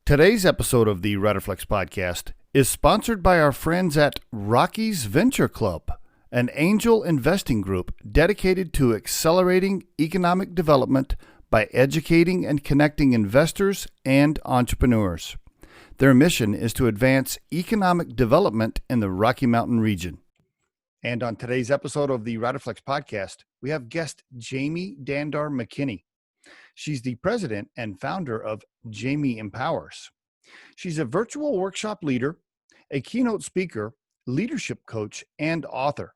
Today's episode of the Riderflex podcast is sponsored by our friends at Rocky's Venture Club, an angel investing group dedicated to accelerating economic development by educating and connecting investors and entrepreneurs. Their mission is to advance economic development in the Rocky Mountain region. And on today's episode of the Riderflex podcast, we have guest Jamie Dandar McKinney. She's the president and founder of Jamie Empowers. She's a virtual workshop leader, a keynote speaker, leadership coach, and author.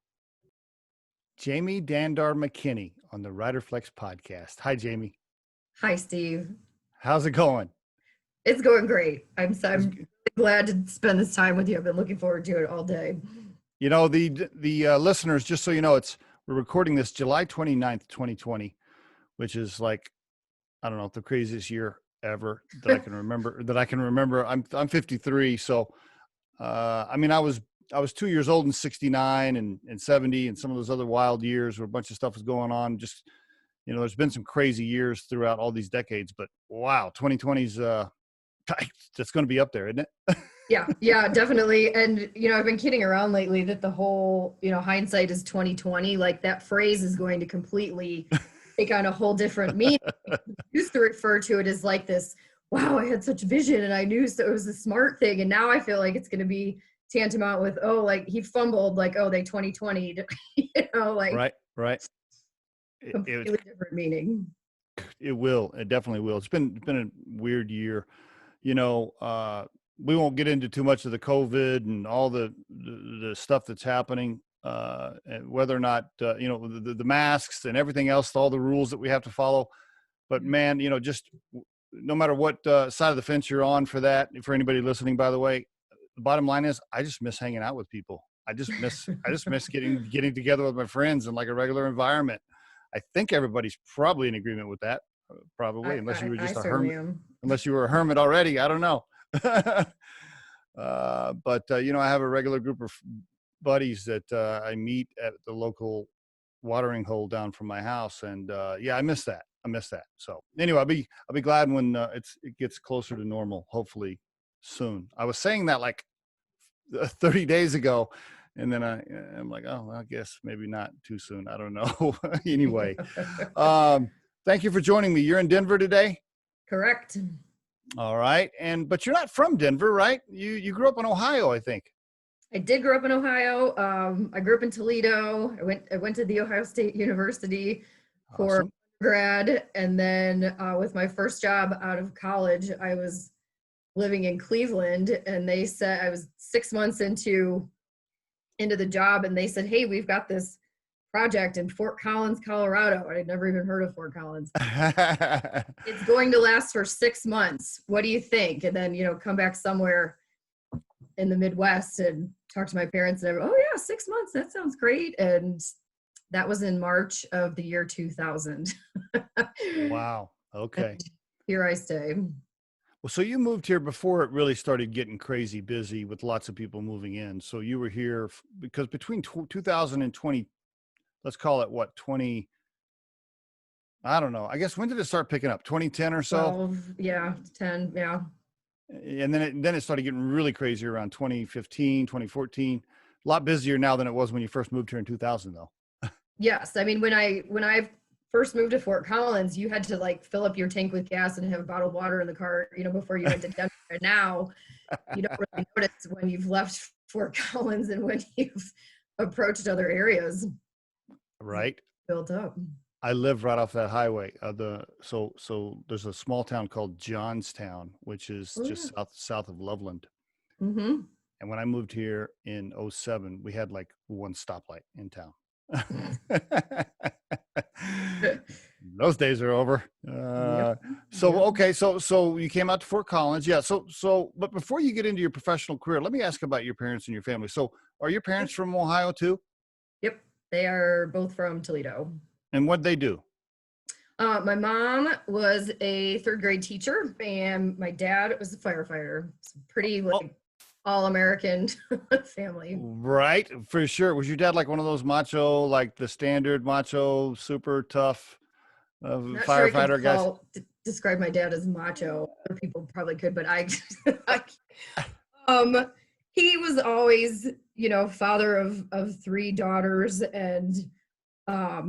Jamie Dandar McKinney on the Riderflex podcast. Hi, Jamie. Hi, Steve. How's it going? It's going great. I'm really glad to spend this time with you. I've been looking forward to it all day. You know, the listeners, just so you know, we're recording this July 29th, 2020, which is like, I don't know, the craziest year ever that I can remember. I'm 53. So, I mean, I was 2 years old in 69 and 70 and some of those other wild years where a bunch of stuff was going on. Just, you know, there's been some crazy years throughout all these decades, but wow, 2020's, that's going to be up there, isn't it? Yeah, definitely. And, you know, I've been kidding around lately that the whole, you know, hindsight is 2020. Like that phrase is going to completely take on a whole different meaning. I used to refer to it as like this, wow, I had such vision and I knew so it was a smart thing. And now I feel like it's going to be tantamount with, oh, like he fumbled, like, oh, they 2020, you know, like right. Completely different meaning. It will. It definitely will. It's been a weird year. You know, we won't get into too much of the COVID and all the stuff that's happening, and whether or not, you know, the masks and everything else, all the rules that we have to follow. But man, you know, just no matter what side of the fence you're on for that, for anybody listening, by the way, the bottom line is I just miss hanging out with people. I just miss getting together with my friends in like a regular environment. I think everybody's probably in agreement with that. Probably, unless you were just a hermit. Unless you were a hermit already, I don't know. But you know, I have a regular group of buddies that I meet at the local watering hole down from my house, and yeah, I miss that. So anyway, I'll be glad when it gets closer to normal. Hopefully soon. I was saying that like 30 days ago. And then I'm like, oh, well, I guess maybe not too soon. I don't know. Anyway, thank you for joining me. You're in Denver today? Correct. All right. But you're not from Denver, right? You grew up in Ohio, I think. I did grow up in Ohio. I grew up in Toledo. I went to the Ohio State University for grad. And then with my first job out of college, I was living in Cleveland, and they said I was 6 months into the job, and they said, hey, we've got this project in Fort Collins, Colorado. I'd never even heard of Fort Collins. It's going to last for 6 months. What do you think? And then, you know, come back somewhere in the Midwest and talk to my parents and oh yeah, 6 months. That sounds great. And that was in March of the year 2000. Wow. Okay. And here I stay. Well, so you moved here before it really started getting crazy busy with lots of people moving in. So you were here because between 2000 and 20, let's call it what, 20, I don't know. I guess when did it start picking up? 2010 or so? 12, yeah, 10, yeah. And then it started getting really crazy around 2015, 2014. A lot busier now than it was when you first moved here in 2000 though. Yes. I mean, when I first moved to Fort Collins, you had to like fill up your tank with gas and have bottled water in the car, you know, before you went to Denver. And now you don't really notice when you've left Fort Collins and when you've approached other areas. Right. Built up. I live right off that highway. So there's a small town called Johnstown, which is just south of Loveland. Mm-hmm. And when I moved here in 2007, we had like one stoplight in town. Those days are over. So you came out to Fort Collins. Yeah. But before you get into your professional career, let me ask about your parents and your family. So are your parents from Ohio too? Yep. They are both from Toledo. And what'd they do? My mom was a third grade teacher and my dad was a firefighter. It's pretty like all-American family. Right, for sure. Was your dad like one of those macho, like the standard macho, super tough firefighter guys? describe my dad as macho. Other people probably could, but he was always, father of three daughters and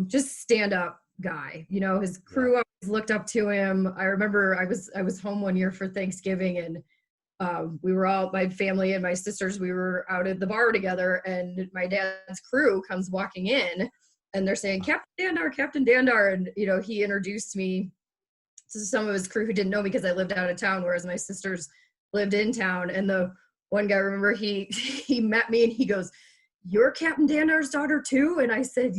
just stand up guy. His crew always looked up to him. I remember I was home one year for Thanksgiving, and we were all, my family and my sisters, we were out at the bar together, and my dad's crew comes walking in and they're saying, Captain Dandar. And, he introduced me to some of his crew who didn't know me because I lived out of town, whereas my sisters lived in town. And the one guy, remember, he met me and he goes, "You're Captain Dandar's daughter too?" And I said,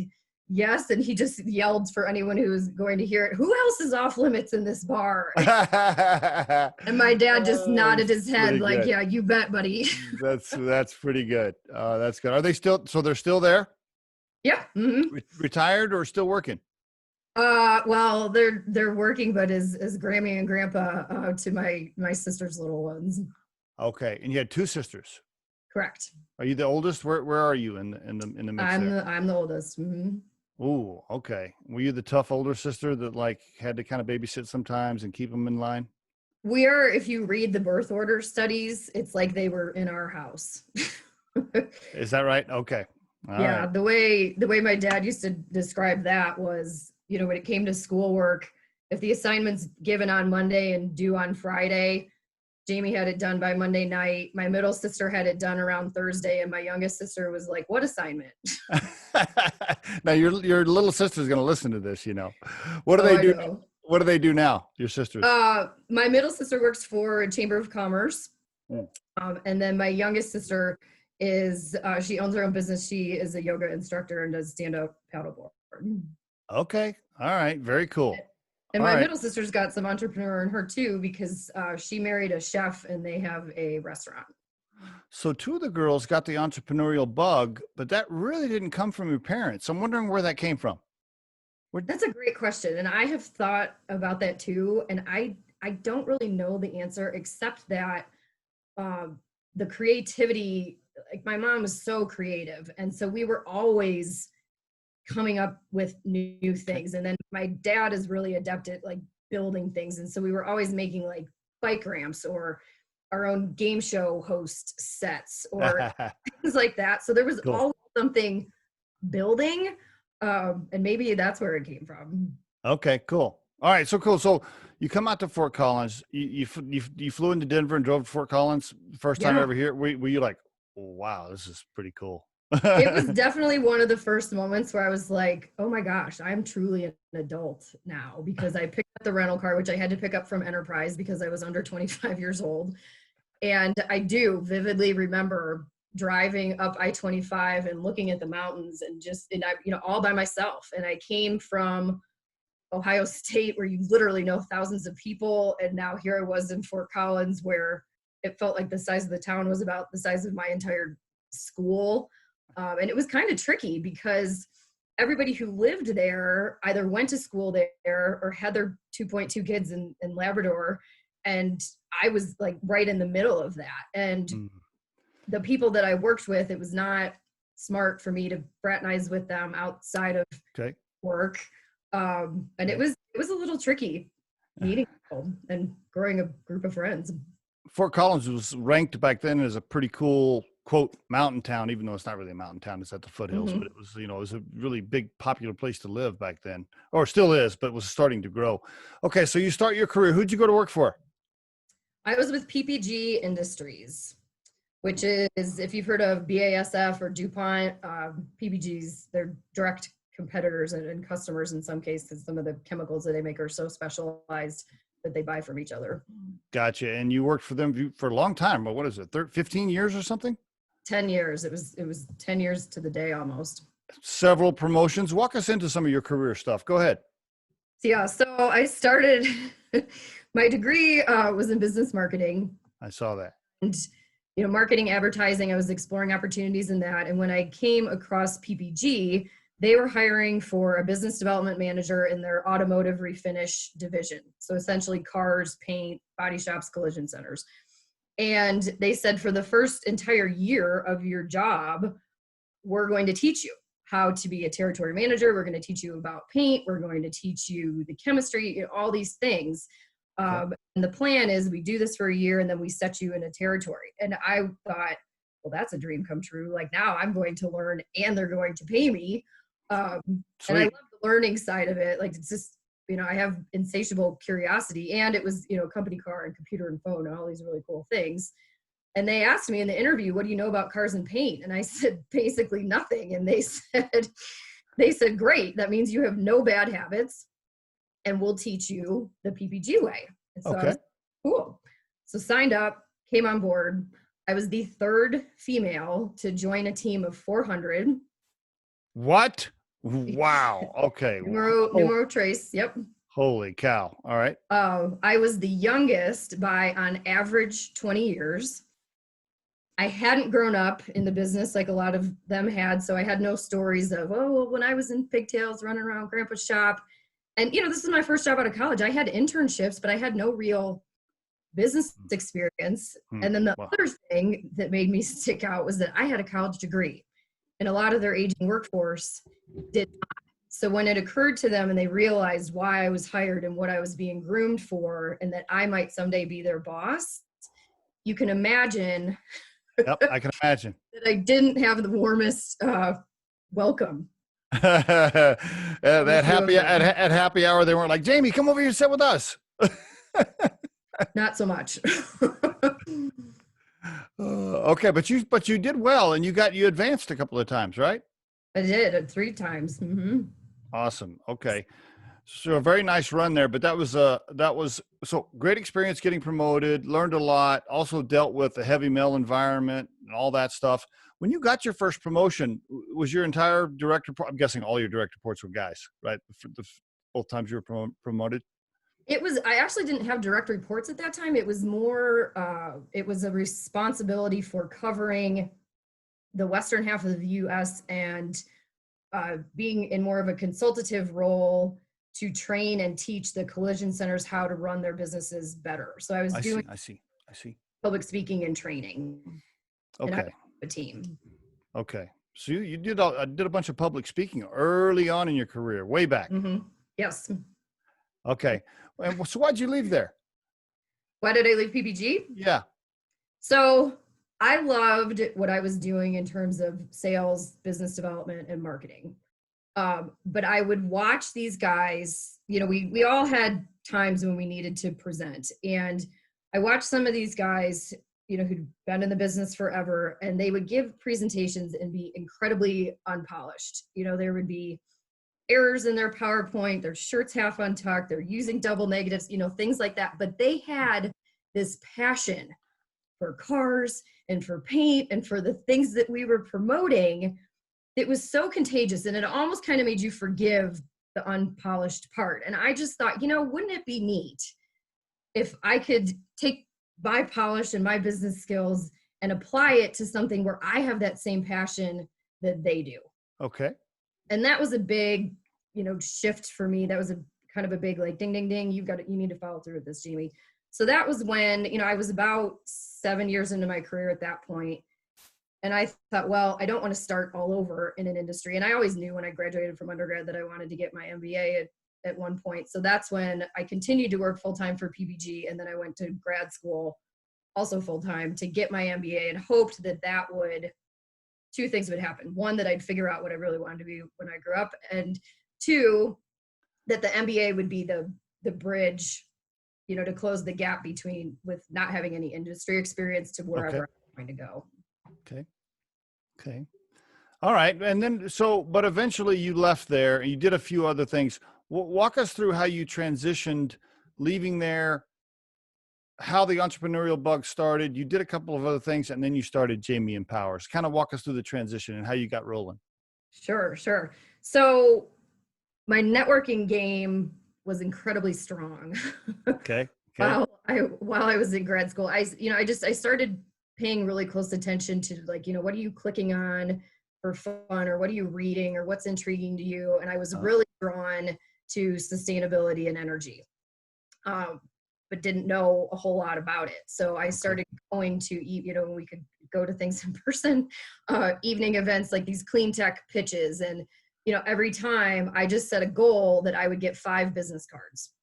"Yes." And he just yelled for anyone who was going to hear it, "Who else is off limits in this bar?" And my dad just nodded his head like, good. "Yeah, you bet, buddy." That's pretty good. That's good. Are they still, so they're still there? Yeah. Mm-hmm. Retired or still working? Well, they're working, but as Grammy and Grandpa to my sister's little ones. Okay. And you had two sisters? Correct. Are you the oldest? Where are you in the mix? I'm the oldest. Mm-hmm. Ooh, okay. Were you the tough older sister that like had to kind of babysit sometimes and keep them in line? We are, if you read the birth order studies, it's like they were in our house. Is that right? Okay. All right. The way my dad used to describe that was, when it came to schoolwork, if the assignment's given on Monday and due on Friday, Jamie had it done by Monday night. My middle sister had it done around Thursday, and my youngest sister was like, "What assignment?" Now your little sister's going to listen to this, What do they do? What do they do now? Your sisters? My middle sister works for a Chamber of Commerce. And then my youngest sister is, she owns her own business. She is a yoga instructor and does stand-up paddleboard. Okay. All right. Very cool. And my middle sister's got some entrepreneur in her too, because she married a chef and they have a restaurant. So two of the girls got the entrepreneurial bug, but that really didn't come from your parents. I'm wondering where that came from. That's a great question. And I have thought about that too. And I don't really know the answer, except that the creativity, like my mom was so creative. And so we were always coming up with new things. And then my dad is really adept at like building things. And so we were always making like bike ramps or our own game show host sets or things like that. So there was always something building. And maybe that's where it came from. Okay, cool. All right. So cool. So you come out to Fort Collins, you flew into Denver and drove to Fort Collins first time ever here. Were you like, oh, wow, this is pretty cool? It was definitely one of the first moments where I was like, oh my gosh, I'm truly an adult now, because I picked up the rental car, which I had to pick up from Enterprise because I was under 25 years old. And I do vividly remember driving up I-25 and looking at the mountains and all by myself. And I came from Ohio State, where you literally know thousands of people. And now here I was in Fort Collins, where it felt like the size of the town was about the size of my entire school. And it was kind of tricky because everybody who lived there either went to school there or had their 2.2 kids in Labrador. And I was like right in the middle of that. And the people that I worked with, it was not smart for me to fraternize with them outside of work. And it was a little tricky meeting people and growing a group of friends. Fort Collins was ranked back then as a pretty cool, quote, mountain town, even though it's not really a mountain town. It's at the foothills, but it was, it was a really big, popular place to live back then, or still is, but was starting to grow. Okay. So you start your career. Who'd you go to work for? I was with PPG Industries, which is, if you've heard of BASF or DuPont, PPG's, they're direct competitors and customers in some cases. Some of the chemicals that they make are so specialized that they buy from each other. Gotcha. And you worked for them for a long time, but what is it, 15 years or something? 10 years. It was 10 years to the day almost. Several promotions. Walk us into some of your career stuff. Go ahead. Yeah. So I started, my degree was in business marketing. I saw that. And, marketing, advertising, I was exploring opportunities in that. And when I came across PPG, they were hiring for a business development manager in their automotive refinish division. So essentially cars, paint, body shops, collision centers. And they said, for the first entire year of your job, we're going to teach you. how to be a territory manager. We're going to teach you about paint. We're going to teach you the chemistry, all these things. And the plan is we do this for a year and then we set you in a territory. And I thought, well, that's a dream come true. Like now I'm going to learn and they're going to pay me. And I love the learning side of it. Like it's just, I have insatiable curiosity, and it was, company car and computer and phone and all these really cool things. And they asked me in the interview, what do you know about cars and paint? And I said, basically nothing. And they said, great. That means you have no bad habits and we'll teach you the PPG way. And so I was, cool. So signed up, came on board. I was the third female to join a team of 400. What? Wow. Okay. Numero trace. Yep. Holy cow. All right. I was the youngest by on average 20 years. I hadn't grown up in the business like a lot of them had. So I had no stories of, when I was in pigtails running around grandpa's shop. And, this is my first job out of college. I had internships, but I had no real business experience. And then the other thing that made me stick out was that I had a college degree, and a lot of their aging workforce did not. So when it occurred to them and they realized why I was hired and what I was being groomed for, and that I might someday be their boss, you can imagine. Yep, I can imagine. That I didn't have the warmest welcome. At happy hour, they weren't like, Jamie, come over here and sit with us. Not so much. Okay, but you did well, and you advanced a couple of times, right? I did 3 times. Mm-hmm. Awesome. Okay. So a very nice run there, but that was so great experience getting promoted, learned a lot, also dealt with the heavy male environment and all that stuff. When you got your first promotion, was your entire direct report, I'm guessing all your direct reports were guys, right? Both times you were promoted? I actually didn't have direct reports at that time. It was more, it was a responsibility for covering the western half of the U.S. and being in more of a consultative role to train and teach the collision centers how to run their businesses better. So I was doing I see. public speaking and training. Okay. And I had a team. Okay. So you did a bunch of public speaking early on in your career, way back. Mm-hmm. Yes. Okay. And so why'd you leave there? Why did I leave PPG? Yeah. So I loved what I was doing in terms of sales, business development, and marketing. But I would watch these guys, we all had times when we needed to present. And I watched some of these guys, who'd been in the business forever, and they would give presentations and be incredibly unpolished. There would be errors in their PowerPoint, their shirts half untucked, they're using double negatives, things like that. But they had this passion for cars and for paint and for the things that we were promoting. It was so contagious, and it almost kind of made you forgive the unpolished part. And I just thought, wouldn't it be neat if I could take my polish and my business skills and apply it to something where I have that same passion that they do. Okay. And that was a big, shift for me. That was a kind of a big, like, ding, ding, ding. You need to follow through with this, Jamie. So that was when, I was about 7 years into my career at that point. And I thought, well, I don't want to start all over in an industry. And I always knew when I graduated from undergrad that I wanted to get my MBA at one point. So that's when I continued to work full-time for PPG. And then I went to grad school also full-time to get my MBA, and hoped that two things would happen. One, that I'd figure out what I really wanted to be when I grew up. And two, that the MBA would be the bridge, to close the gap with not having any industry experience to wherever I'm trying to go. Okay. All right. And then, but eventually you left there and you did a few other things. Walk us through how you transitioned, leaving there, how the entrepreneurial bug started. You did a couple of other things, and then you started Jamie Empowers. Kind of walk us through the transition and how you got rolling. Sure. So my networking game was incredibly strong. Okay. While I was in grad school, I started paying really close attention to, like, what are you clicking on for fun, or what are you reading, or what's intriguing to you? And I was really drawn to sustainability and energy. But but didn't know a whole lot about it. So I started going to eat, we could go to things in person, evening events like these clean tech pitches. And, every time I just set a goal that I would get 5 business cards.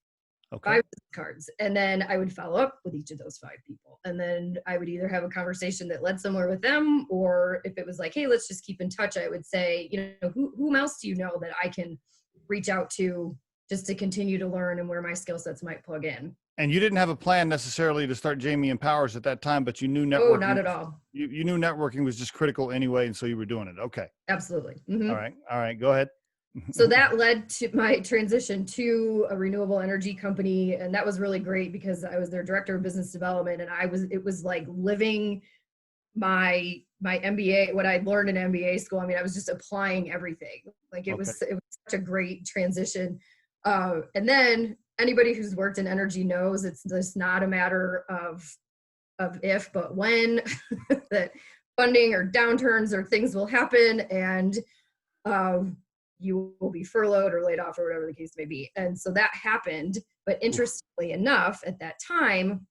Okay. 5 business cards. And then I would follow up with each of those 5 people. And then I would either have a conversation that led somewhere with them, or if it was like, hey, let's just keep in touch, I would say, whom else do you know that I can reach out to just to continue to learn and where my skill sets might plug in. And you didn't have a plan necessarily to start Jamie Empowers at that time, but you knew networking. Oh, not at all. You knew networking was just critical anyway, and so you were doing it. Okay. Absolutely. Mm-hmm. All right. Go ahead. So that led to my transition to a renewable energy company. And that was really great because I was their director of business development. And it was like living my MBA, what I learned in MBA school. I mean, I was just applying everything. Like it was such a great transition. And then anybody who's worked in energy knows it's just not a matter of if, but when that funding or downturns or things will happen, and you will be furloughed or laid off or whatever the case may be. And so that happened. But interestingly enough, at that time,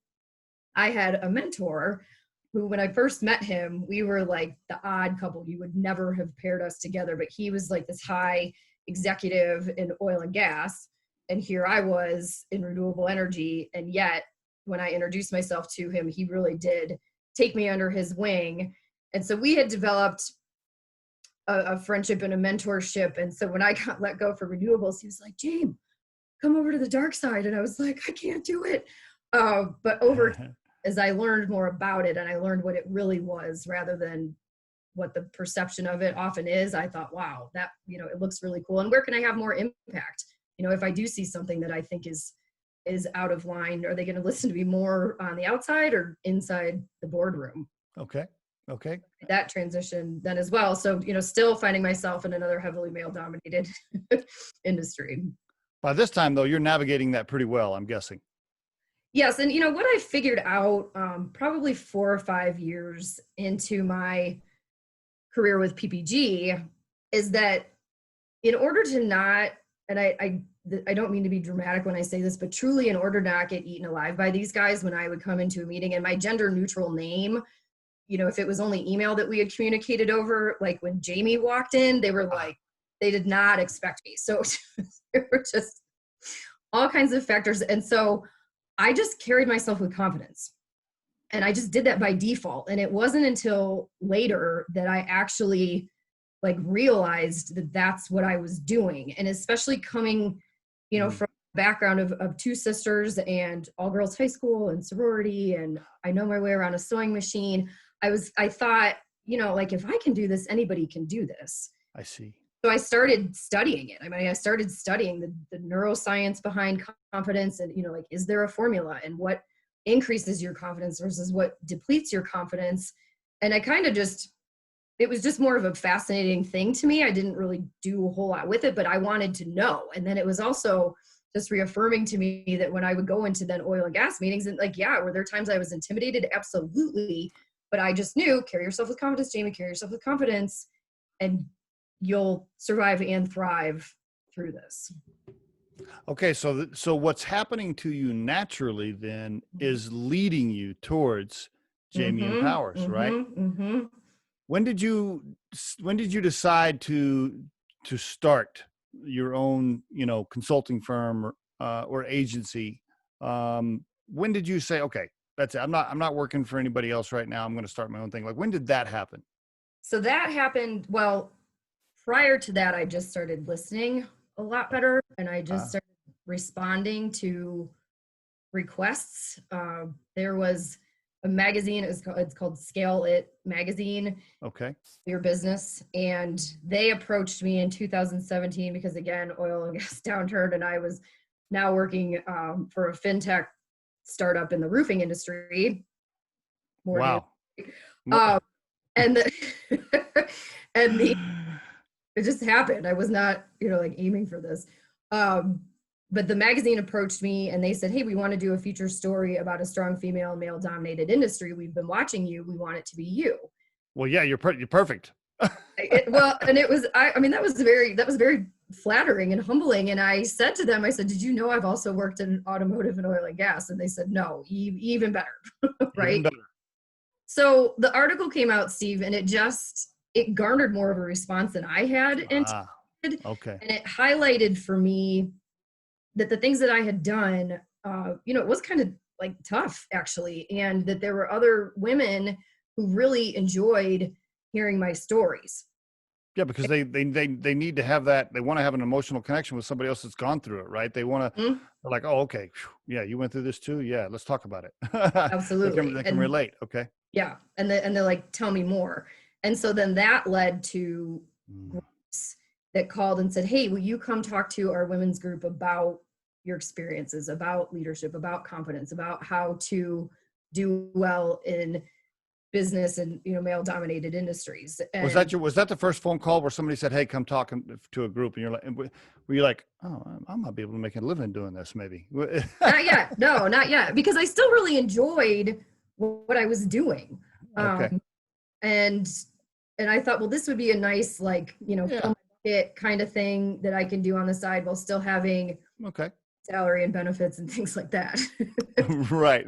I had a mentor who, when I first met him, we were like the odd couple. You would never have paired us together, but he was like this high executive in oil and gas. And here I was in renewable energy. And yet when I introduced myself to him, he really did take me under his wing. And so we had developed a friendship and a mentorship. And so when I got let go for renewables, he was like, James, come over to the dark side. And I was like, I can't do it. But over as I learned more about it and I learned what it really was rather than what the perception of it often is, I thought, wow, that, it looks really cool. And where can I have more impact? If I do see something that I think is out of line, are they going to listen to me more on the outside or inside the boardroom? Okay. That transition then as well. So, still finding myself in another heavily male dominated industry. By this time though, you're navigating that pretty well, I'm guessing. Yes. And what I figured out probably 4 or 5 years into my career with PPG is that in order to not, and I don't mean to be dramatic when I say this, but truly in order to not get eaten alive by these guys, when I would come into a meeting and my gender neutral name, if it was only email that we had communicated over, like when Jamie walked in, they were like, they did not expect me. So there were just all kinds of factors. And so I just carried myself with confidence. And I just did that by default. And it wasn't until later that I actually realized that that's what I was doing. And especially coming, from a background of 2 sisters and all girls high school and sorority, and I know my way around a sewing machine. I thought, if I can do this, anybody can do this. I see. So I started studying it. I mean, I started studying the neuroscience behind confidence and, is there a formula and what increases your confidence versus what depletes your confidence. And I kind of it was just more of a fascinating thing to me. I didn't really do a whole lot with it, but I wanted to know. And then it was also just reaffirming to me that when I would go into then oil and gas meetings and were there times I was intimidated? Absolutely. But I just knew, carry yourself with confidence, Jamie, carry yourself with confidence, and you'll survive and thrive through this. Okay. So what's happening to you naturally then is leading you towards Jamie Empowers, right? Mm-hmm. When did you decide to start your own, consulting firm or agency? When did you say, okay, that's it. I'm not working for anybody else right now. I'm going to start my own thing. When did that happen? So that happened, well, prior to that, I just started listening a lot better, and I just started responding to requests. There was a magazine, it's called Scale It magazine. Okay. Your business. And they approached me in 2017 because, again, oil and gas downturn, and I was now working for a fintech startup in the roofing industry. Wow. And it just happened. I was not, aiming for this. But the magazine approached me and they said, hey, we want to do a feature story about a strong female male dominated industry. We've been watching you. We want it to be you. Well, yeah, you're perfect. And it was, that was very flattering and humbling. And I said to them, I said, did you know I've also worked in automotive and oil and gas? And they said, no, even better. Right. Even better. So the article came out, Steve, and it garnered more of a response than I had anticipated. Okay. And it highlighted for me that the things that I had done, it was kind of like tough actually. And that there were other women who really enjoyed hearing my stories. Yeah, because they need to have that. They want to have an emotional connection with somebody else that's gone through it, right? They want to, they're like, oh, okay. Yeah. You went through this too. Yeah. Let's talk about it. Absolutely. They can relate. Okay. Yeah. And they're like, tell me more. And so then that led to groups that called and said, hey, will you come talk to our women's group about your experiences, about leadership, about confidence, about how to do well in business and, male dominated industries. And was that the first phone call where somebody said, hey, come talk to a group, and you're like, were you like, oh, I might be able to make a living doing this maybe? Not yet. No, not yet. Because I still really enjoyed what I was doing. Okay. And I thought, well, this would be a nice, film kit kind of thing that I can do on the side while still having salary and benefits and things like that. Right.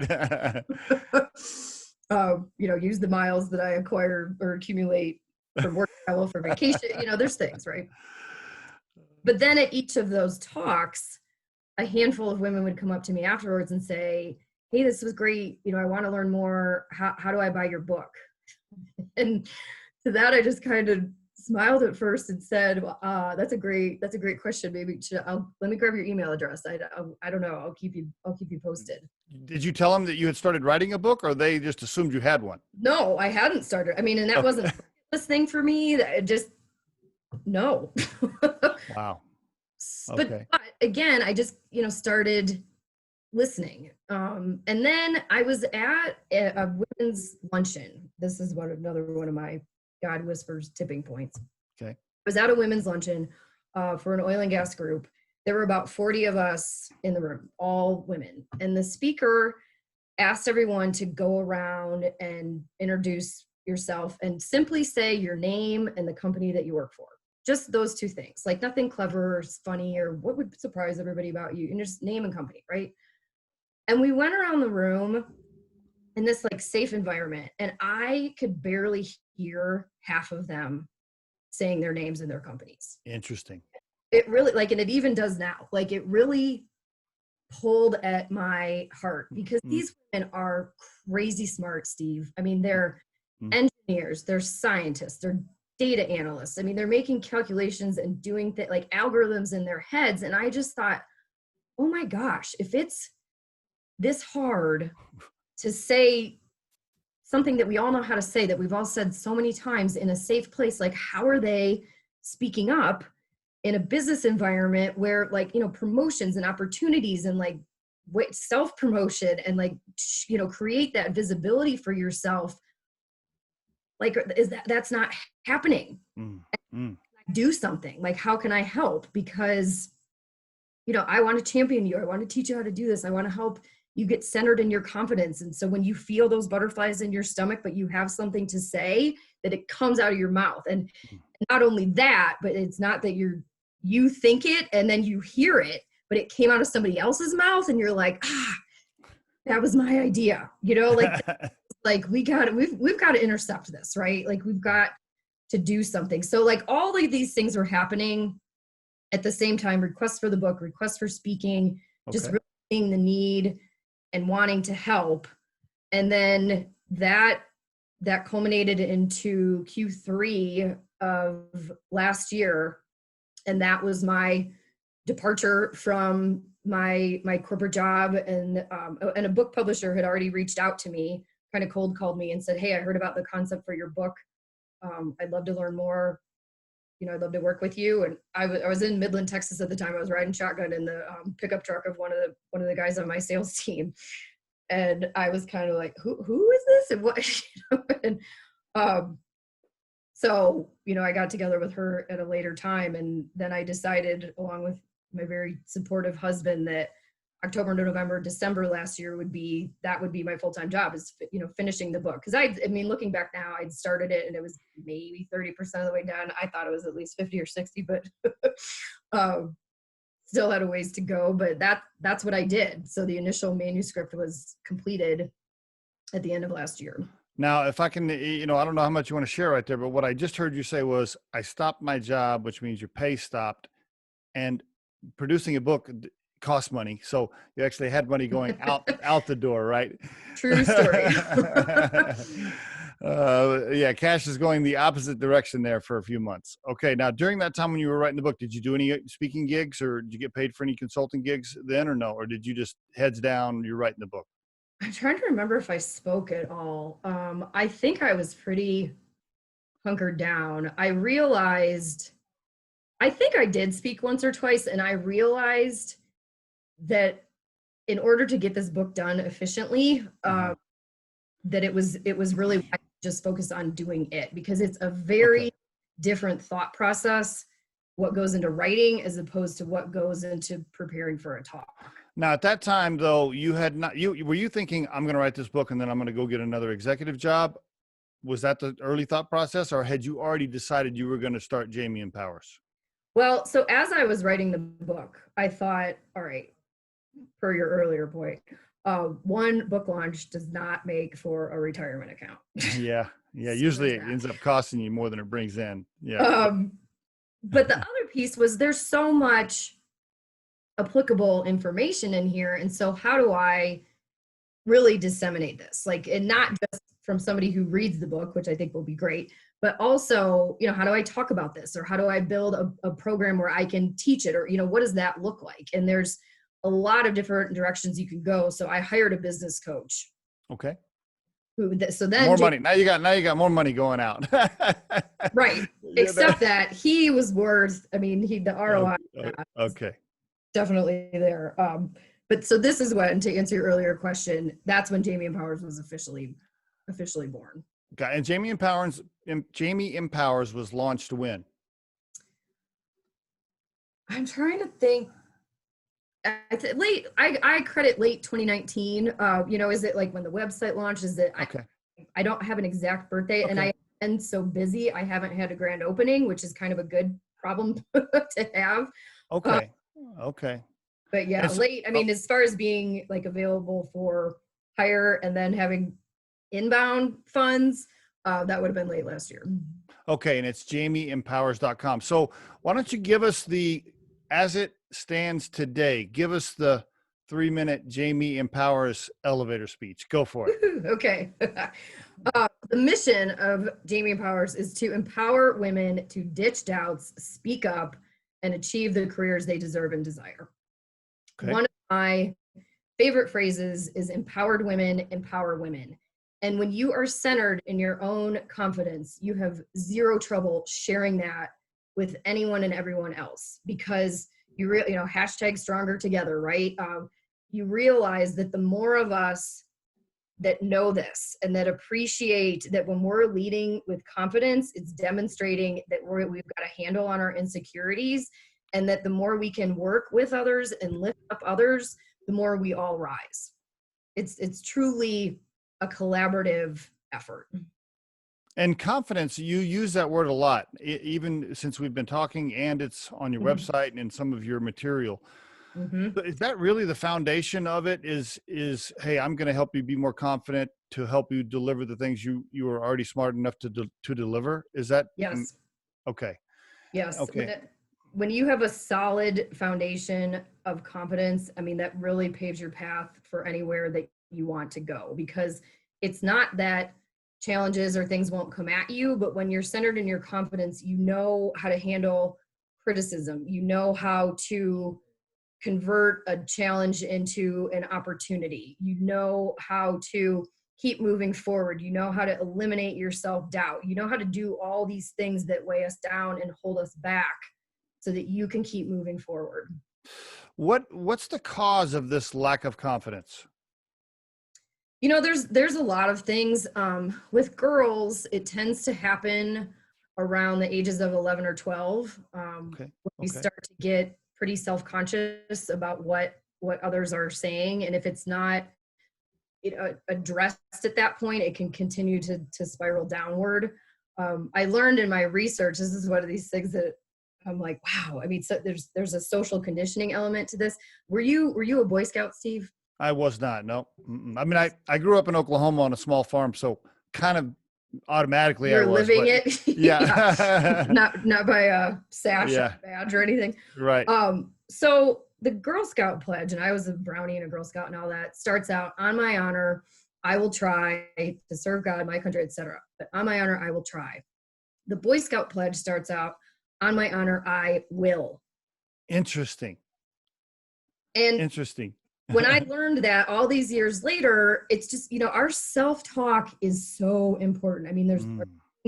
Use the miles that I acquire or accumulate from work travel for vacation. There's things, right? But then at each of those talks, a handful of women would come up to me afterwards and say, hey, this was great. I want to learn more. How do I buy your book? And to that, I just kind of smiled at first and said, that's a great question. Maybe let me grab your email address. I don't know. I'll keep you posted. Did you tell them that you had started writing a book, or they just assumed you had one? No, I hadn't started. I mean, and that wasn't this thing for me. No. Wow. But again, I just, started listening. And then I was at a women's luncheon. This is another one of my God whispers tipping points. Okay. I was at a women's luncheon for an oil and gas group. There were about 40 of us in the room, all women. And the speaker asked everyone to go around and introduce yourself and simply say your name and the company that you work for. Just those two things, like nothing clever or funny or what would surprise everybody about you, and just name and company, right? And we went around the room in this safe environment, and I could barely hear half of them saying their names and their companies. Interesting. It really, and it even does now, it really pulled at my heart because these women are crazy smart, Steve. I mean, they're engineers, they're scientists, they're data analysts. I mean, they're making calculations and doing algorithms in their heads. And I just thought, oh my gosh, if it's this hard to say something that we all know how to say, that we've all said so many times in a safe place, how are they speaking up in a business environment where promotions and opportunities and self-promotion and create that visibility for yourself, that's not happening. Do something, how can I help? Because I want to champion you, I want to teach you how to do this, I want to help you get centered in your confidence. And so when you feel those butterflies in your stomach, but you have something to say, that it comes out of your mouth. And not only that, but it's not that you think it and then you hear it, but it came out of somebody else's mouth and you're like, that was my idea. We've got to intercept this, right? We've got to do something. So all of these things are happening at the same time. Requests for the book, requests for speaking, just really seeing the need and wanting to help. And then that culminated into Q3 of last year. And that was my departure from my corporate job. And a book publisher had already reached out to me, kind of cold called me and said, hey, I heard about the concept for your book. I'd love to learn more. I'd love to work with you. And I was in Midland, Texas at the time. I was riding shotgun in the pickup truck of one of the guys on my sales team. And I was kind of like, who is this? And what, so, I got together with her at a later time. And then I decided, along with my very supportive husband, that October to November, December last year would be my full-time job, is, finishing the book. Because I mean, looking back now, I'd started it and it was maybe 30% of the way done. I thought it was at least 50 or 60, but still had a ways to go. But that's what I did. So the initial manuscript was completed at the end of last year. Now, if I can, I don't know how much you want to share right there, but what I just heard you say was, I stopped my job, which means your pay stopped, and producing a book costs money. So you actually had money going out the door, right? True story. Yeah, cash is going the opposite direction there for a few months. Okay, now during that time when you were writing the book, did you do any speaking gigs, or did you get paid for any consulting gigs then, or no? Or did you just heads down, you're writing the book? I'm trying to remember if I spoke at all. I think I was pretty hunkered down. I think I did speak once or twice, and I realized that in order to get this book done efficiently, that it was really why I just focused on doing it, because it's a very different thought process, what goes into writing as opposed to what goes into preparing for a talk. Now, at that time, though, were you thinking, I'm going to write this book and then I'm going to go get another executive job? Was that the early thought process, or had you already decided you were going to start Jamie Empowers? Well, so as I was writing the book, I thought, all right, per your earlier point, one book launch does not make for a retirement account. Yeah. Usually it ends up costing you more than it brings in. Yeah. But the other piece was, there's so much applicable information in here. And so how do I really disseminate this? And not just from somebody who reads the book, which I think will be great, but also, how do I talk about this? Or how do I build a program where I can teach it? Or, what does that look like? And there's a lot of different directions you can go. So I hired a business coach. Okay. So then more money. Now you got more money going out. Right. Except that he was worth, the ROI. Okay. Definitely there. But so this is when, to answer your earlier question, that's when Jamie Empowers was officially born. Okay. And Jamie Empowers was launched when? I'm trying to think. I credit late 2019. Is it like when the website launched? Is it? Okay. I don't have an exact birthday, and I am so busy. I haven't had a grand opening, which is kind of a good problem to have. Okay. Okay. But yeah, late. As far as being available for hire and then having inbound funds, that would have been late last year. Okay, and it's jamieempowers.com. So why don't you give us as it stands today, give us the 3-minute Jamie Empowers elevator speech. Go for it. Okay. The mission of Jamie Empowers is to empower women to ditch doubts, speak up, and achieve the careers they deserve and desire. Okay. One of my favorite phrases is empowered women empower women. And when you are centered in your own confidence, you have zero trouble sharing that with anyone and everyone else, because hashtag stronger together, right? You realize that the more of us that know this and that appreciate that when we're leading with confidence, it's demonstrating that we've got a handle on our insecurities, and that the more we can work with others and lift up others, the more we all rise. It's truly a collaborative effort. And confidence, you use that word a lot, even since we've been talking, and it's on your website and in some of your material. But is that really the foundation of it? Is hey, I'm going to help you be more confident to help you deliver the things you are already smart enough to deliver? Is that? Yes. Okay. Yes. Okay. When you have a solid foundation of confidence, that really paves your path for anywhere that you want to go, because it's not that challenges or things won't come at you, but when you're centered in your confidence, you know how to handle criticism, you know how to convert a challenge into an opportunity, you know how to keep moving forward, you know how to eliminate your self-doubt, you know how to do all these things that weigh us down and hold us back so that you can keep moving forward. What's the cause of this lack of confidence? There's a lot of things. With girls, it tends to happen around the ages of 11 or 12. When we start to get pretty self-conscious about what what others are saying. And if it's not addressed at that point, it can continue to spiral downward. I learned in my research, this is one of these things that I'm like, wow. I mean, so there's a social conditioning element to this. Were you a Boy Scout, Steve? I was not. No. I mean, I grew up in Oklahoma on a small farm, so kind of automatically You're I was living but, it. yeah. not by a sash Yeah. badge or anything. Right. So the Girl Scout pledge, and I was a Brownie and a Girl Scout and all that, starts out, on my honor, I will try to serve God, my country, etc. But on my honor, I will try. The Boy Scout pledge starts out, on my honor, I will. Interesting. And interesting. When I learned that all these years later, it's just, our self-talk is so important. I mean,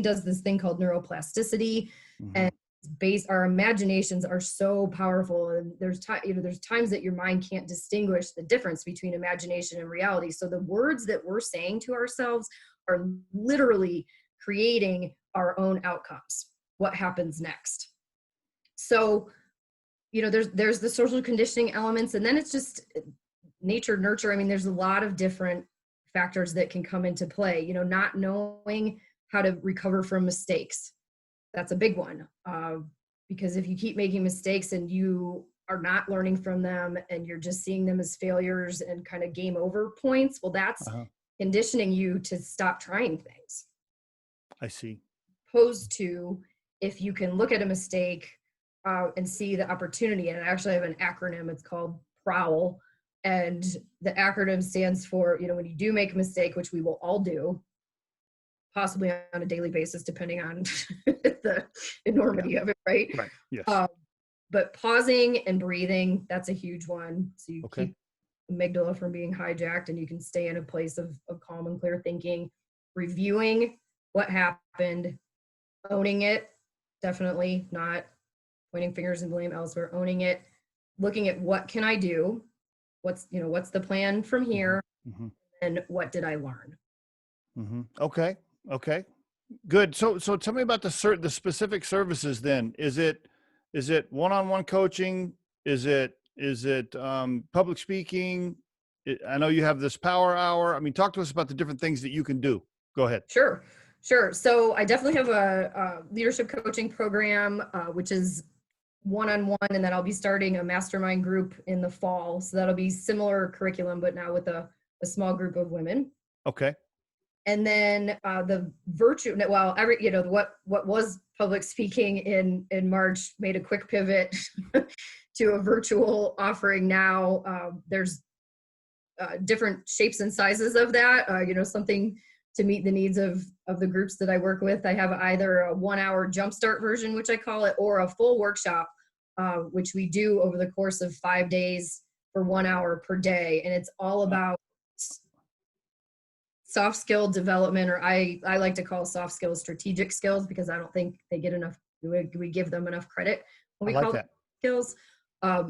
does this thing called neuroplasticity, and our imaginations are so powerful. And there's times that your mind can't distinguish the difference between imagination and reality. So the words that we're saying to ourselves are literally creating our own outcomes. What happens next? So, there's the social conditioning elements, and then it's just nature, nurture. I mean, there's a lot of different factors that can come into play. Not knowing how to recover from mistakes. That's a big one. Because if you keep making mistakes and you are not learning from them and you're just seeing them as failures and kind of game over points, well, that's conditioning you to stop trying things. I see. Opposed to if you can look at a mistake and see the opportunity. And I actually have an acronym. It's called Prowl. And the acronym stands for, when you do make a mistake, which we will all do, possibly on a daily basis, depending on the enormity of it, right? Right. Yes. But pausing and breathing, that's a huge one. So you keep amygdala from being hijacked, and you can stay in a place of calm and clear thinking. Reviewing what happened, owning it, definitely not pointing fingers and blame elsewhere, owning it, looking at what can I do? What's the plan from here? And what did I learn? Okay. Good. So tell me about the specific services then. Is it one-on-one coaching? Is it public speaking? I know you have this power hour. I mean, talk to us about the different things that you can do. Go ahead. Sure. So I definitely have a leadership coaching program, which is one-on-one, and then I'll be starting a mastermind group in the fall. So that'll be similar curriculum, but now with a small group of women. Okay. And then the virtual, what was public speaking in March made a quick pivot to a virtual offering now. There's different shapes and sizes of that, something to meet the needs of the groups that I work with. I have either a 1-hour jumpstart version, which I call it, or a full workshop, which we do over the course of 5 days for 1 hour per day. And it's all about soft skill development, or I like to call soft skills strategic skills, because I don't think they get enough, we give them enough credit when we call them skills.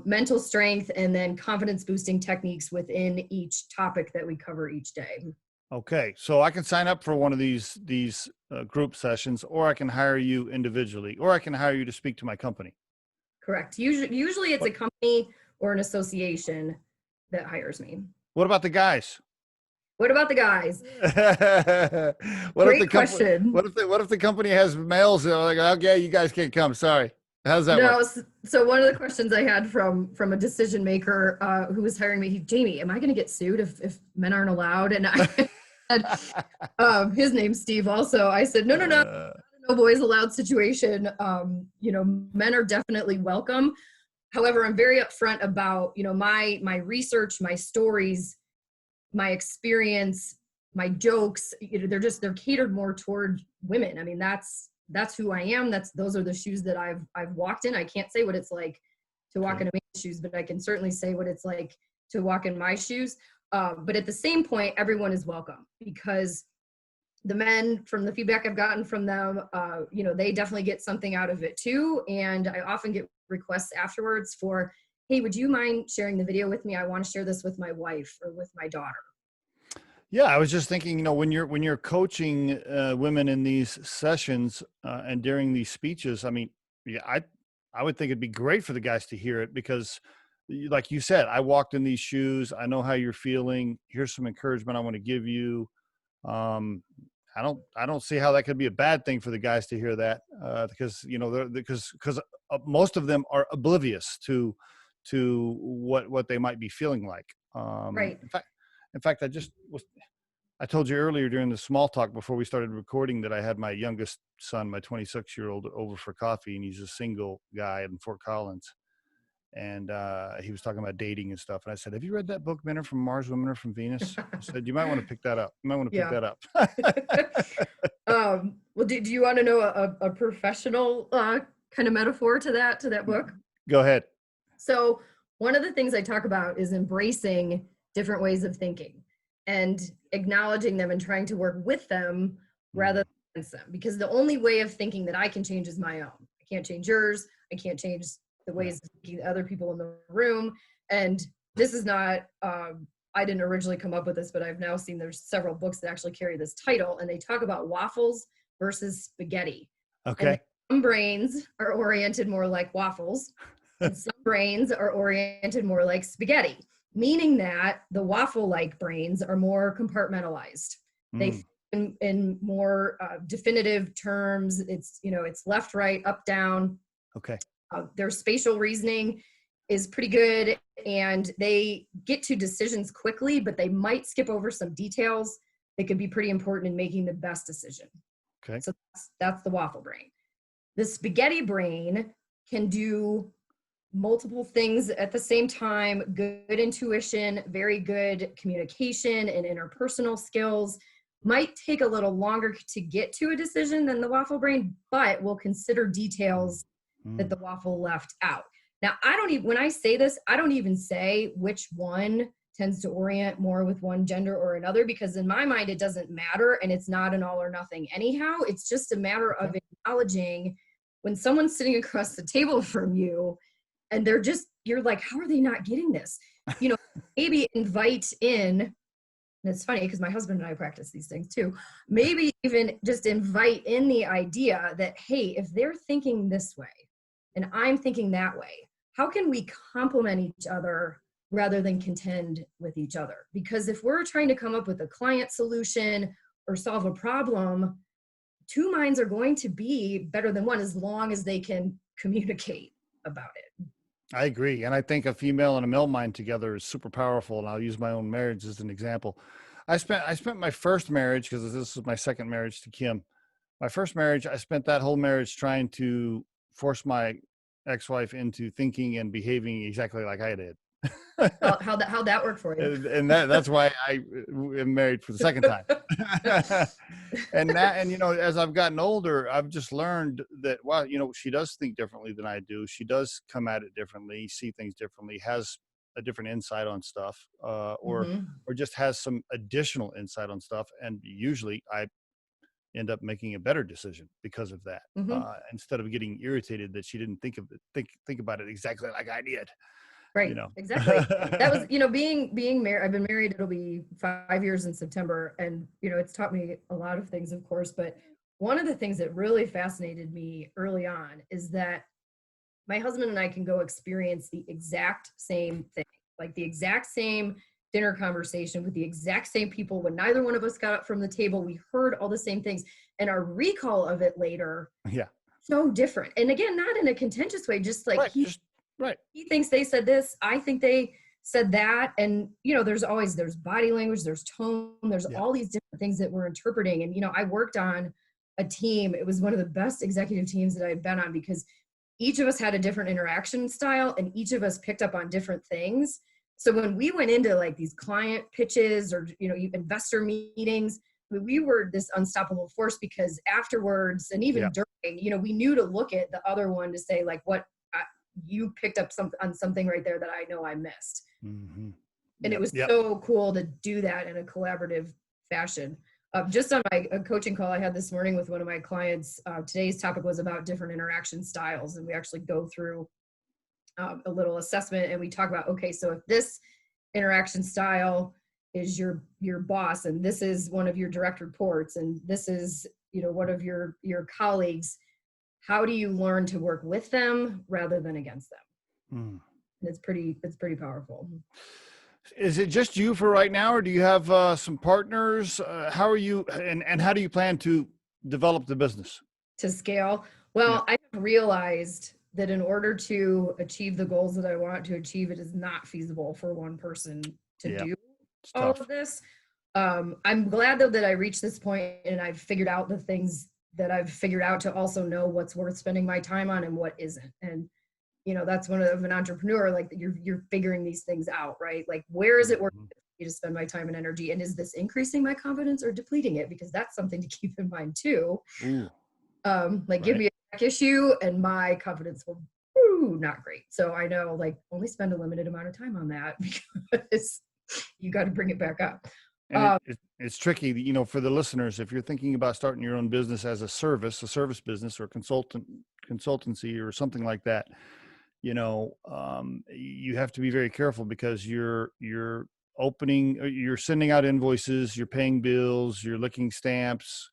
Mental strength, and then confidence boosting techniques within each topic that we cover each day. Okay, so I can sign up for one of these group sessions, or I can hire you individually, or I can hire you to speak to my company. Correct. Usually it's a company or an association that hires me. What about the guys? Great question. What if the company has males that are like, okay, you guys can't come. Sorry. How does that work? So one of the questions I had from a decision maker who was hiring me, Jamie, am I going to get sued if men aren't allowed? And I said, his name's Steve also. I said, no, no boys allowed situation. Men are definitely welcome. However, I'm very upfront about, my research, my stories, my experience, my jokes. They're catered more toward women. I mean, that's who I am. Those are the shoes that I've walked in. I can't say what it's like to walk in a man's shoes, but I can certainly say what it's like to walk in my shoes. But at the same point, everyone is welcome, because the men, from the feedback I've gotten from them, they definitely get something out of it too. And I often get requests afterwards for, hey, would you mind sharing the video with me? I want to share this with my wife or with my daughter. Yeah, I was just thinking, when you're coaching women in these sessions and during these speeches, I mean, yeah, I would think it'd be great for the guys to hear it, because like you said, I walked in these shoes. I know how you're feeling. Here's some encouragement I want to give you. Um, I don't see how that could be a bad thing for the guys to hear that, because, you know, because most of them are oblivious to what they might be feeling like. Right. In fact, I told you earlier during the small talk before we started recording that I had my youngest son, my 26-year-old, over for coffee, and he's a single guy in Fort Collins. And he was talking about dating and stuff. And I said, have you read that book, Men Are From Mars, Women Are From Venus? I said, you might want to pick that up. You might want to pick Yeah. that up. Well, do you want to know a professional kind of metaphor to that book? Go ahead. So one of the things I talk about is embracing different ways of thinking and acknowledging them and trying to work with them rather than against them. Because the only way of thinking that I can change is my own. I can't change yours. I can't change the ways of thinking of other people in the room. And this is not, I didn't originally come up with this, but I've now seen there's several books that actually carry this title, and they talk about waffles versus spaghetti. Okay. And some brains are oriented more like waffles, and some brains are oriented more like spaghetti, meaning that the waffle-like brains are more compartmentalized. They think in more definitive terms. It's, you know, it's left, right, up, down. Okay. Their spatial reasoning is pretty good, and they get to decisions quickly, but they might skip over some details that could be pretty important in making the best decision. Okay. So that's the waffle brain. The spaghetti brain can do multiple things at the same time, good intuition, very good communication and interpersonal skills. Might take a little longer to get to a decision than the waffle brain, but will consider details that the waffle left out. Now, when I say this, I don't even say which one tends to orient more with one gender or another, because in my mind, it doesn't matter, and it's not an all or nothing anyhow. It's just a matter of acknowledging when someone's sitting across the table from you and you're like, how are they not getting this? You know, maybe invite in, and it's funny because my husband and I practice these things too. Maybe even just invite in the idea that, hey, if they're thinking this way and I'm thinking that way, how can we complement each other rather than contend with each other? Because if we're trying to come up with a client solution or solve a problem, two minds are going to be better than one as long as they can communicate about it. I agree. And I think a female and a male mind together is super powerful. And I'll use my own marriage as an example. I spent my first marriage, because this is my second marriage to Kim. My first marriage, I spent that whole marriage trying to force my ex-wife into thinking and behaving exactly like I did. How'd that work for you? And that's why I am married for the second time. and you know, as I've gotten older, I've just learned that, well, you know, she does think differently than I do. She does come at it differently, see things differently, has a different insight on stuff, or just has some additional insight on stuff. And usually I end up making a better decision because of that, instead of getting irritated that she didn't think about it exactly like I did. Right. You know? Exactly. That was, you know, being married, I've been married, it'll be 5 years in September. And, you know, it's taught me a lot of things, of course, but one of the things that really fascinated me early on is that my husband and I can go experience the exact same thing, like the exact same dinner conversation with the exact same people. When neither one of us got up from the table, we heard all the same things, and our recall of it later, so different. And again, not in a contentious way, just like he thinks they said this, I think they said that. And, you know, there's body language, there's tone, there's all these different things that we're interpreting. And, you know, I worked on a team. It was one of the best executive teams that I've been on, because each of us had a different interaction style and each of us picked up on different things. So when we went into like these client pitches or, you know, investor meetings, we were this unstoppable force, because afterwards and even during, you know, we knew to look at the other one to say, like, what you picked up on something right there that I know I missed. And it was so cool to do that in a collaborative fashion. Just on a coaching call I had this morning with one of my clients, today's topic was about different interaction styles. And we actually go through a little assessment, and we talk about, okay, so if this interaction style is your boss, and this is one of your direct reports, and this is, you know, one of your colleagues, how do you learn to work with them rather than against them? And it's pretty powerful. Is it just you for right now, or do you have some partners? How are you, and how do you plan to develop the business? To scale. Yeah. Well, I have realized that in order to achieve the goals that I want to achieve, it is not feasible for one person to do all of this. I'm glad though that I reached this point and I've figured out the things that I've figured out to also know what's worth spending my time on and what isn't. And that's one of an entrepreneur, like you're figuring these things out, right? Like, where is it worth me to spend my time and energy? And is this increasing my confidence or depleting it? Because that's something to keep in mind too. Give me a back issue and my confidence will not great. So I know, like, only spend a limited amount of time on that because you got to bring it back up. And it's tricky, for the listeners. If you're thinking about starting your own business as a service business or consultancy or something like that, you have to be very careful because you're sending out invoices, you're paying bills, you're licking stamps.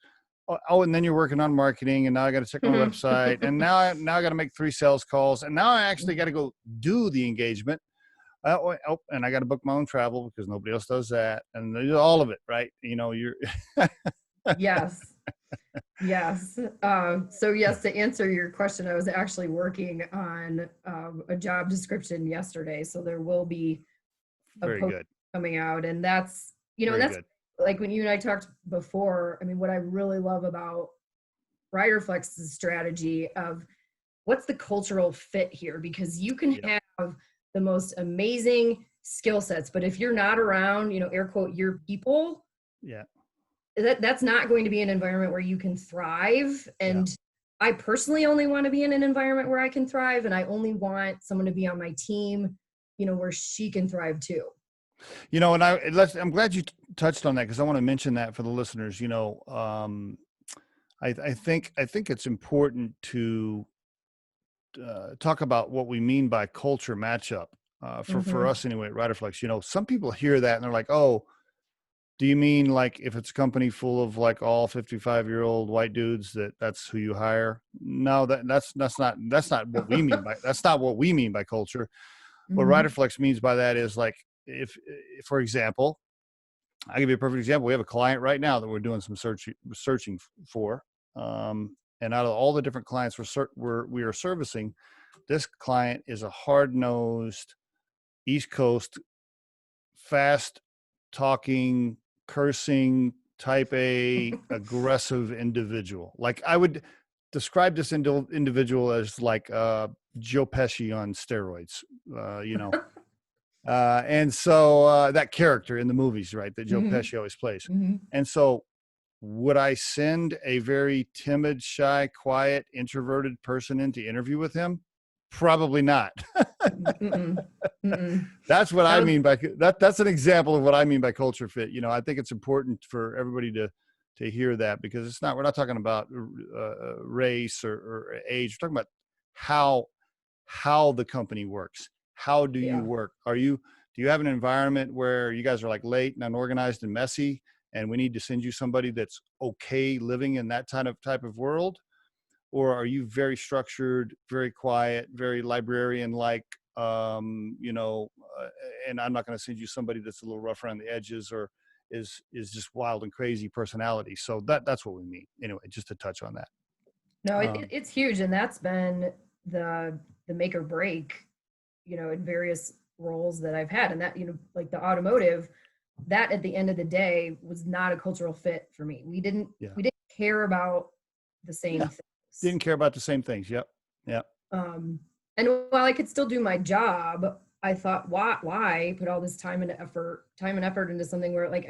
Oh, and then you're working on marketing, and now I got to check my website, and now I got to make 3 sales calls, and now I actually got to go do the engagement. And I got to book my own travel because nobody else does that, and all of it, right? You're Yes. So yes, to answer your question, I was actually working on a job description yesterday, so there will be a post coming out, and that's that's good. Like when you and I talked before, I mean, what I really love about Riderflex's strategy of what's the cultural fit here, because you can have the most amazing skill sets, but if you're not around, air quote, your people, that's not going to be an environment where you can thrive. And I personally only want to be in an environment where I can thrive, and I only want someone to be on my team, where she can thrive too. And I'm glad you touched on that, because I want to mention that for the listeners. I think it's important to talk about what we mean by culture matchup for us anyway at Riderflex. Some people hear that and they're like, oh, do you mean like if it's a company full of like all 55-year-old white dudes that's who you hire? No, that's not what we mean by that's not what we mean by culture. What Riderflex means by that is, like, if for example, I'll give you a perfect example. We have a client right now that we're doing some searching for. And out of all the different clients we are servicing, this client is a hard-nosed, East Coast, fast-talking, cursing, type A, aggressive individual. Like, I would describe this individual as like Joe Pesci on steroids, and so that character in the movies, right, that Joe Pesci always plays. And so would I send a very timid, shy, quiet, introverted person in to interview with him? Probably not. That's what I mean by that. That's an example of what I mean by culture fit. I think it's important for everybody to hear that, because we're not talking about race or age. We're talking about how the company works. How do you work? Do you have an environment where you guys are like late and unorganized and messy, and we need to send you somebody that's okay living in that type of world? Or are you very structured, very quiet, very librarian-like, and I'm not going to send you somebody that's a little rough around the edges or is just wild and crazy personality. So that's what we mean. Anyway, just to touch on that. No, it's huge. And that's been the make or break, in various roles that I've had. And that, like the automotive, that at the end of the day was not a cultural fit for me. We didn't care about the same things. Didn't care about the same things. Yep. And while I could still do my job, I thought, why put all this time and effort into something where, like,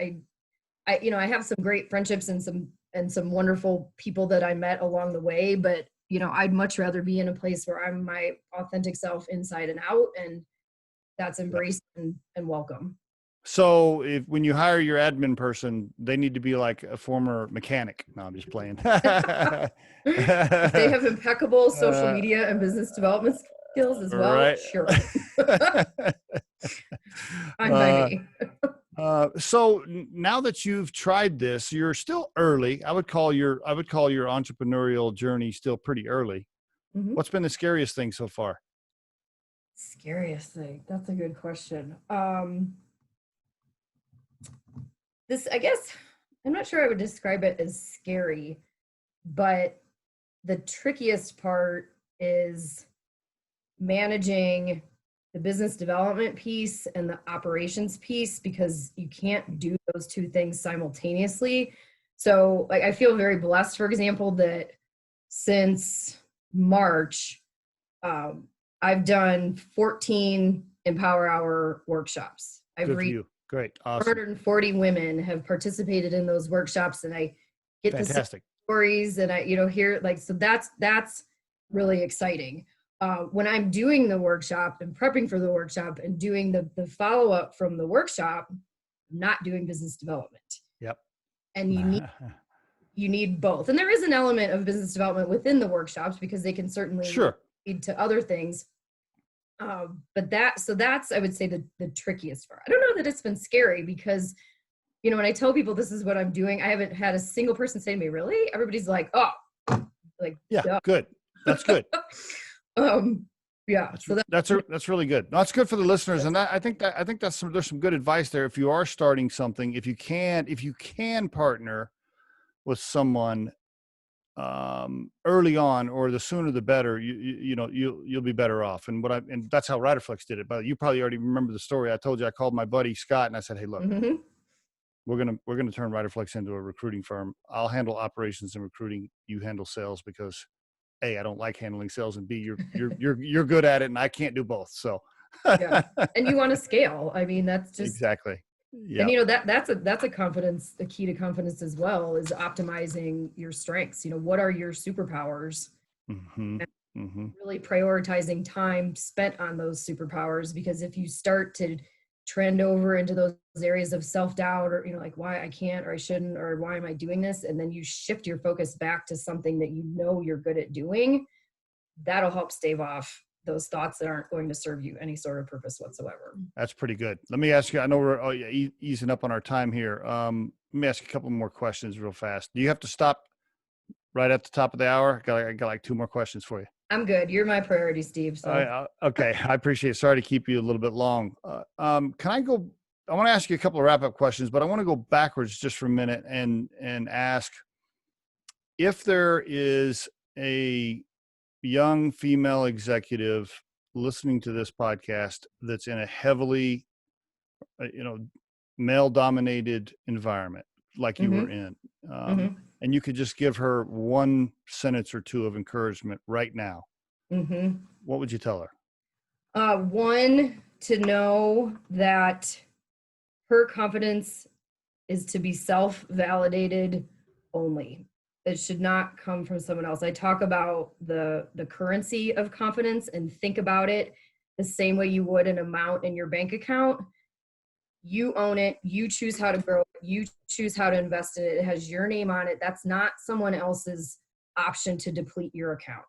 I have some great friendships and some wonderful people that I met along the way, but I'd much rather be in a place where I'm my authentic self inside and out, and that's embraced and welcome. So when you hire your admin person, they need to be like a former mechanic. No, I'm just playing. If they have impeccable social media and business development skills as well, right. Sure. I'm by me. So now that you've tried this, you're still early. I would call your entrepreneurial journey still pretty early. What's been the scariest thing so far? Scariest thing. That's a good question. I guess, I'm not sure I would describe it as scary, but the trickiest part is managing the business development piece and the operations piece, because you can't do those two things simultaneously. So like, I feel very blessed, for example, that since March, I've done 14 Empower Hour workshops. I've Good for reached you. Great. Awesome. 440 women have participated in those workshops, and I get Fantastic. the stories, and I, hear like, so that's really exciting. When I'm doing the workshop and prepping for the workshop and doing the follow-up from the workshop, I'm not doing business development. Yep. And you need both. And there is an element of business development within the workshops, because they can certainly Sure. lead to other things. But that's, I would say, the trickiest part. I don't know that it's been scary, because, when I tell people this is what I'm doing, I haven't had a single person say to me, really? Everybody's like, oh, like, yeah, duh. good. That's good. Yeah. That's really good. No, that's good for the listeners. And I think there's some good advice there. If you are starting something, if you can partner with someone early on, or the sooner the better, you'll be better off. And that's how Riderflex did it. But you probably already remember the story. I told you, I called my buddy Scott and I said, hey, look, we're going to turn Riderflex into a recruiting firm. I'll handle operations and recruiting. You handle sales, because A, I don't like handling sales, and B, you're good at it, and I can't do both. So yeah. And you want to scale. I mean, that's just exactly. Yeah. And that's a confidence, the key to confidence as well, is optimizing your strengths. What are your superpowers? Really prioritizing time spent on those superpowers, because if you start to trend over into those areas of self-doubt, or like, why I can't, or I shouldn't, or why am I doing this, and then you shift your focus back to something that you're good at doing, that'll help stave off those thoughts that aren't going to serve you any sort of purpose whatsoever. That's pretty good. Let me ask you, I know we're easing up on our time here. Let me ask you a couple more questions real fast. Do you have to stop right at the top of the hour? I got like two more questions for you. I'm good. You're my priority, Steve. So. Okay. I appreciate it. Sorry to keep you a little bit long. I want to ask you a couple of wrap-up questions, but I want to go backwards just for a minute and ask if there is a young female executive listening to this podcast that's in a heavily, male-dominated environment like you were in, and you could just give her one sentence or two of encouragement right now, what would you tell her? One, to know that her confidence is to be self-validated only. It should not come from someone else. I talk about the currency of confidence, and think about it the same way you would an amount in your bank account. You own it. You choose how to grow it. You choose how to invest in it. It has your name on it. That's not someone else's option to deplete your account.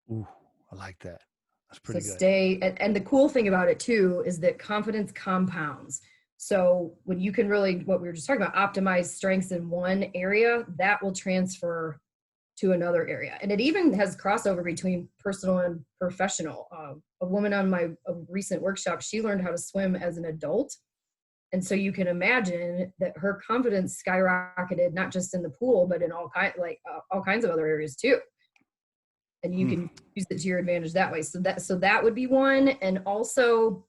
Ooh, I like that. That's pretty good. Stay. And the cool thing about it too is that confidence compounds. So when you can really, what we were just talking about, optimize strengths in one area, that will transfer to another area. And it even has crossover between personal and professional. A woman on my recent workshop, she learned how to swim as an adult. And so you can imagine that her confidence skyrocketed, not just in the pool, but in all kinds of other areas too. And you can use it to your advantage that way. So that would be one. And also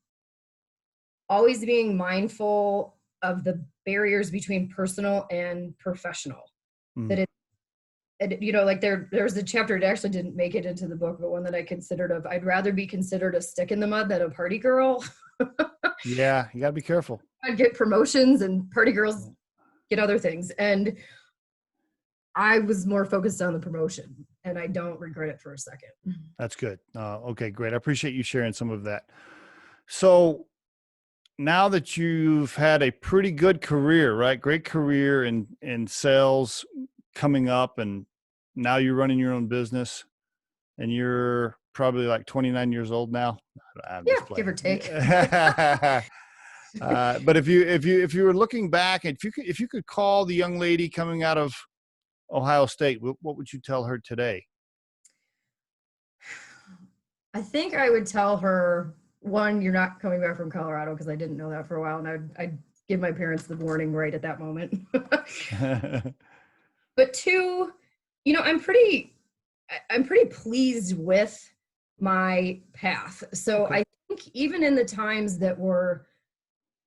always being mindful of the barriers between personal and professional. That there's a chapter, it actually didn't make it into the book, but one that I considered I'd rather be considered a stick in the mud than a party girl. Yeah, you gotta be careful. I'd get promotions and party girls get other things. And I was more focused on the promotion, and I don't regret it for a second. That's good. Okay, great. I appreciate you sharing some of that. So now that you've had a pretty good career, right? Great career in sales coming up, and now you're running your own business, and you're probably like 29 years old now. Yeah, give or take. But if you were looking back, if you could call the young lady coming out of Ohio State, what would you tell her today? I think I would tell her, one, you're not coming back from Colorado, because I didn't know that for a while, and I'd give my parents the warning right at that moment. But two, I'm pretty pleased with my path. So Okay. I think even in the times that were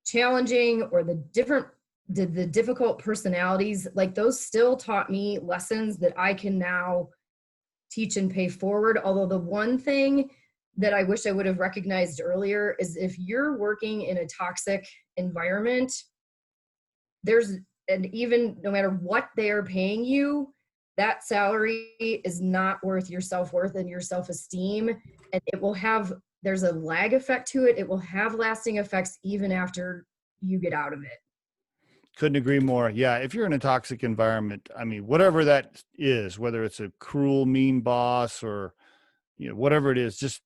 challenging, or the difficult personalities, like those still taught me lessons that I can now teach and pay forward. Although the one thing that I wish I would have recognized earlier is, if you're working in a toxic environment, and even no matter what they are paying you, that salary is not worth your self-worth and your self-esteem. And there's a lag effect to it. It will have lasting effects even after you get out of it. Couldn't agree more. Yeah. If you're in a toxic environment, I mean, whatever that is, whether it's a cruel, mean boss or, whatever it is, just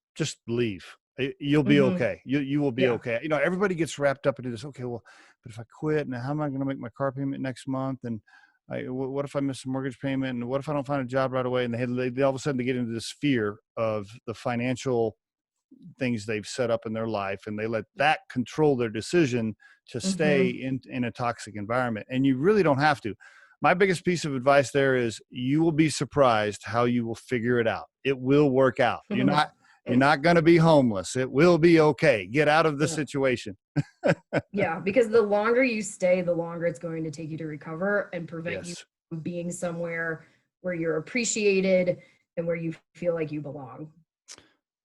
leave. You'll be okay. You will be okay. Everybody gets wrapped up into this. Okay, well, but if I quit, now how am I going to make my car payment next month? And what if I miss a mortgage payment? And what if I don't find a job right away? And they all of a sudden they get into this fear of the financial things they've set up in their life, and they let that control their decision to stay in a toxic environment. And you really don't have to. My biggest piece of advice there is, you will be surprised how you will figure it out. It will work out. You're not going to be homeless. It will be okay. Get out of the situation. Yeah, because the longer you stay, the longer it's going to take you to recover and prevent you from being somewhere where you're appreciated and where you feel like you belong.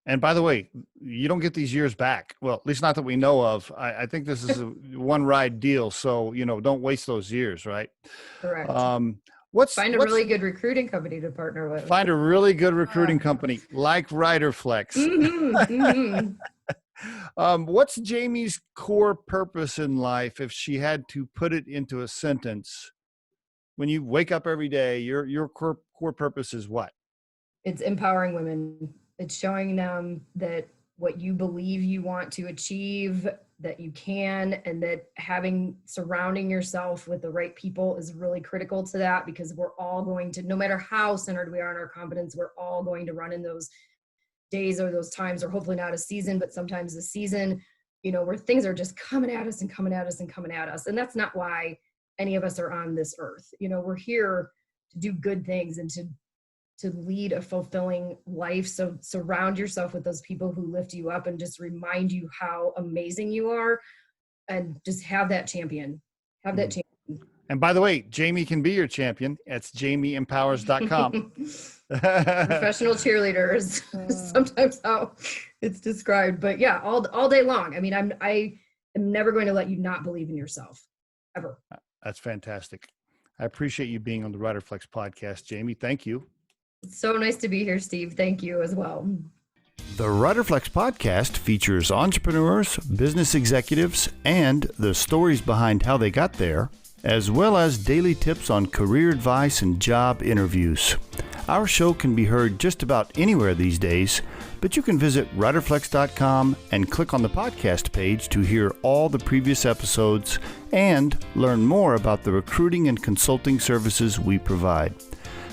And by the way, you don't get these years back. Well, at least not that we know of. I think this is a one ride deal. So, don't waste those years, right? Correct. Find a really good recruiting company to partner with. Find a really good recruiting company like Riderflex. What's Jamie's core purpose in life, if she had to put it into a sentence? When you wake up every day, your core purpose is what? It's empowering women. It's showing them that what you believe you want to achieve, that you can, and that surrounding yourself with the right people is really critical to that, because we're all going to, no matter how centered we are in our competence, we're all going to run in those days or those times, or hopefully not a season, but sometimes a season, where things are just coming at us and coming at us and coming at us. And that's not why any of us are on this earth. We're here to do good things and to lead a fulfilling life. So surround yourself with those people who lift you up and just remind you how amazing you are, and just have that champion. And by the way, Jamie can be your champion. It's jamieempowers.com. Professional cheerleaders, sometimes how it's described, but yeah, all day long. I mean, I am never going to let you not believe in yourself, ever. That's fantastic. I appreciate you being on the Riderflex podcast, Jamie. Thank you. It's so nice to be here, Steve. Thank you as well. The Riderflex podcast features entrepreneurs, business executives, and the stories behind how they got there, as well as daily tips on career advice and job interviews. Our show can be heard just about anywhere these days, but you can visit riderflex.com and click on the podcast page to hear all the previous episodes and learn more about the recruiting and consulting services we provide.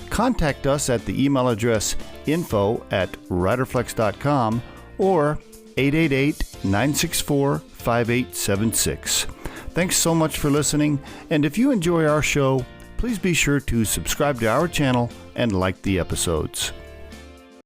Contact us at the email address info@riderflex.com or 888-964-5876. Thanks so much for listening, and if you enjoy our show, please be sure to subscribe to our channel and like the episodes.